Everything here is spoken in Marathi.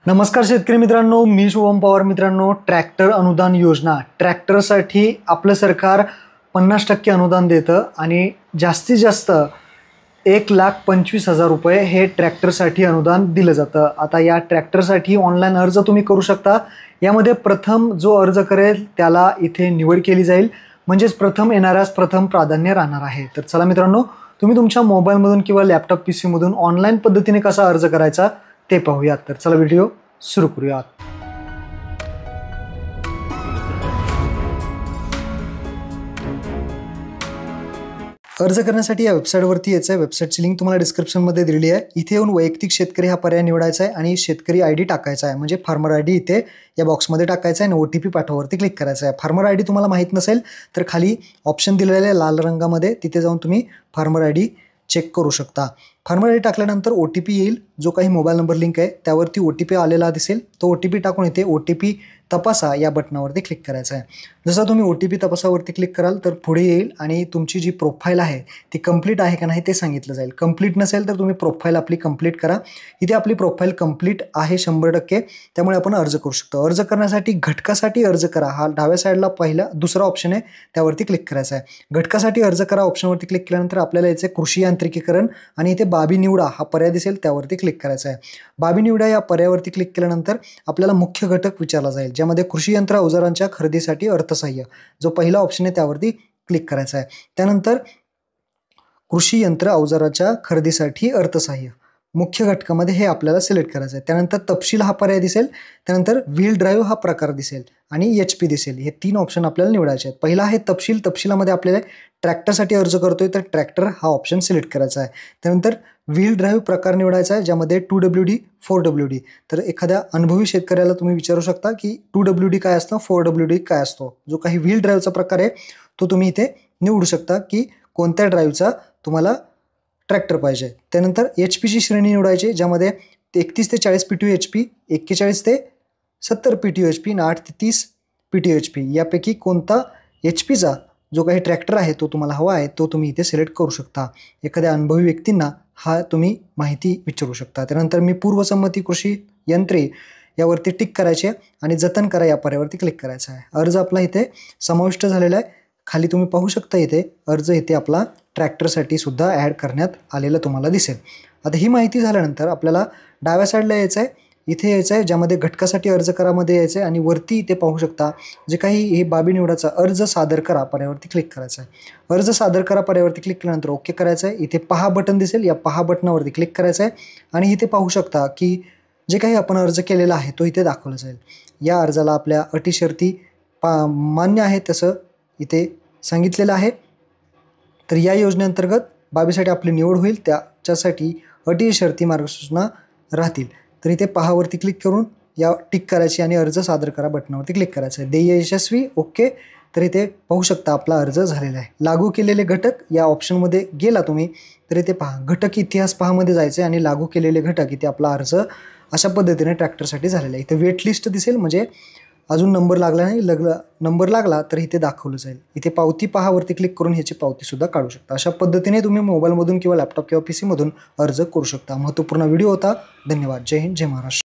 नमस्कार शेतकरी मित्रांनो, मी शुभम पवार. मित्रांनो, ट्रॅक्टर अनुदान योजना, ट्रॅक्टरसाठी आपलं सरकार 50% अनुदान देतं आणि जास्तीत जास्त 1,25,000 रुपये हे ट्रॅक्टरसाठी अनुदान दिलं जातं. आता या ट्रॅक्टरसाठी ऑनलाईन अर्ज तुम्ही करू शकता. यामध्ये प्रथम जो अर्ज करेल त्याला इथे निवड केली जाईल, म्हणजेच प्रथम येणाऱ्यास प्रथम प्राधान्य राहणार आहे. तर चला मित्रांनो, तुम्ही तुमच्या मोबाईलमधून किंवा लॅपटॉप PC मधून ऑनलाईन पद्धतीने कसा अर्ज करायचा ते पाहूयात. तर चला व्हिडिओ सुरू करूयात. अर्ज करण्यासाठी या वेबसाईटवरती यायचं आहे. वेबसाईटची लिंक तुम्हाला डिस्क्रिप्शनमध्ये दिलेली आहे. इथे येऊन वैयक्तिक शेतकरी हा पर्याय निवडायचा आहे आणि शेतकरी ID टाकायचा आहे, म्हणजे फार्मर ID इथे या बॉक्समध्ये टाकायचा आहे आणि OTP पाठवावरती क्लिक करायचा आहे. फार्मर ID तुम्हाला माहीत नसेल तर खाली ऑप्शन दिलेला आहे लाल रंगामध्ये, तिथे जाऊन तुम्ही फार्मर ID चेक करू शकता. फार्मर ID टाकल्यानंतर OTP येईल, जो काही मोबाईल नंबर लिंक आहे त्यावरती OTP आलेला दिसेल. तो OTP टाकून इथे OTP तपासा या बटनावरती क्लिक करायचं आहे. जसं तुम्ही OTP तपासावरती क्लिक कराल तर पुढे येईल आणि तुमची जी प्रोफाईल आहे ती कंप्लीट आहे का नाही ते सांगितलं जाईल. कंप्लीट नसेल तर तुम्ही प्रोफाईल आपली कंप्लीट करा. इथे आपली प्रोफाईल कंप्लीट आहे 100%, त्यामुळे आपण अर्ज करू शकतो. अर्ज करण्यासाठी घटकासाठी अर्ज करा हा डाव्या साईडला दुसरा ऑप्शन आहे, त्यावरती क्लिक करायचा आहे. घटकासाठी अर्ज करा ऑप्शनवरती क्लिक केल्यानंतर आपल्याला याचे कृषी यांत्रिकीकरण आणि इथे बाबी निवडा हा पर्याय दिसेल, त्यावरती क्लिक करायचा आहे. बाबी निवडा या पर्यायावरती क्लिक केल्यानंतर आपल्याला मुख्य घटक विचारला जाईल, ज्यामध्ये कृषी यंत्र अवजारांच्या खरेदीसाठी अर्थसहाय्य जो पहिला ऑप्शन आहे त्यावरती क्लिक करायचा आहे. त्यानंतर कृषी यंत्र अवजाराच्या खरेदीसाठी अर्थसहाय्य मुख्य घटकामध्ये हे आपल्याला सिलेक्ट करायचं आहे. त्यानंतर तपशील हा पर्याय दिसेल, त्यानंतर व्हील ड्राईव्ह हा प्रकार दिसेल आणि HP दिसेल. हे 3 ऑप्शन आपल्याला निवडायचे आहेत. पहिला आहे तपशील. तपशिलामध्ये आपल्याला ट्रॅक्टरसाठी अर्ज करतोय तर ट्रॅक्टर हा ऑप्शन सिलेक्ट करायचा आहे. त्यानंतर व्हील ड्राईव्ह प्रकार निवडायचा आहे, ज्यामध्ये 2WD 4WD. तर एखाद्या अनुभवी शेतकऱ्याला तुम्ही विचारू शकता की 2WD काय असतं, 4WD काय असतो. जो काही व्हील ड्राईव्हचा प्रकार आहे तो तुम्ही इथे निवडू शकता की कोणत्या ड्राईव्हचा तुम्हाला ट्रॅक्टर पाहिजे. त्यानंतर HPची श्रेणी निवडायची, ज्यामध्ये 31 ते 40 PTU HP, 41 ते 70 PTU HP आणि 8 ते 30 PTU HP यापैकी कोणता HPचा जो काही ट्रॅक्टर आहे तो तुम्हाला हवा आहे तो तुम्ही इथे सिलेक्ट करू शकता. एखाद्या अनुभवी व्यक्तींना हा तुम्ही माहिती विचारू शकता. त्यानंतर मी पूर्वसंमती कृषी यंत्रे यावरती टिक करायचे आणि जतन करा या पर्यायावरती क्लिक करायचं आहे. अर्ज आपला इथे समाविष्ट झालेला आहे. खाली तुम्ही पाहू शकता इथे अर्ज इथे आपला ट्रॅक्टरसाठी सुद्धा ॲड करण्यात आलेलं तुम्हाला दिसेल. आता ही माहिती झाल्यानंतर आपल्याला डाव्या साईडला यायचं आहे, इथे यायचं आहे, ज्यामध्ये घटकासाठी अर्ज करामध्ये यायचं आहे आणि वरती इथे पाहू शकता जे काही हे बाबी निवडाचा अर्ज सादर करा पर्यायावरती क्लिक करायचं आहे. अर्ज सादर करा पर्यायावरती क्लिक केल्यानंतर ओके करायचं आहे. इथे पहा बटन दिसेल, या पहा बटनावरती क्लिक करायचं आहे आणि इथे पाहू शकता की जे काही आपण अर्ज केलेला आहे तो इथे दाखवला जाईल. या अर्जाला आपल्या अटी शर्ती मान्य आहे तसं इथे सांगितलेलं आहे. तर या योजनेअंतर्गत बाबीसाठी आपली निवड होईल, त्याच्यासाठी अटी शर्ती मार्गसूचना राहतील. तर इथे पहावरती क्लिक करून या टिक करायची आणि अर्ज सादर करा बटनावरती क्लिक करायचं आहे. देय यशस्वी ओके. तर इथे पाहू शकता आपला अर्ज झालेला आहे. लागू केलेले घटक या ऑप्शनमध्ये गेला तुम्ही तर इथे पहा घटक इतिहास पहामध्ये जायचं आहे आणि लागू केलेले घटक इथे आपला अर्ज अशा पद्धतीने ट्रॅक्टरसाठी झालेला आहे. इथे वेट लिस्ट दिसेल, म्हणजे अजून नंबर लागला नाही, नंबर लागला तर इथे दाखवलं जाईल. इथे पावती पहावरती क्लिक करून ह्याची पावतीसुद्धा काढू शकता. अशा पद्धतीने तुम्ही मोबाईलमधून किंवा लॅपटॉप किंवा PC मधून अर्ज करू शकता. महत्त्वपूर्ण व्हिडिओ होता. धन्यवाद. जय हिंद, जय महाराष्ट्र.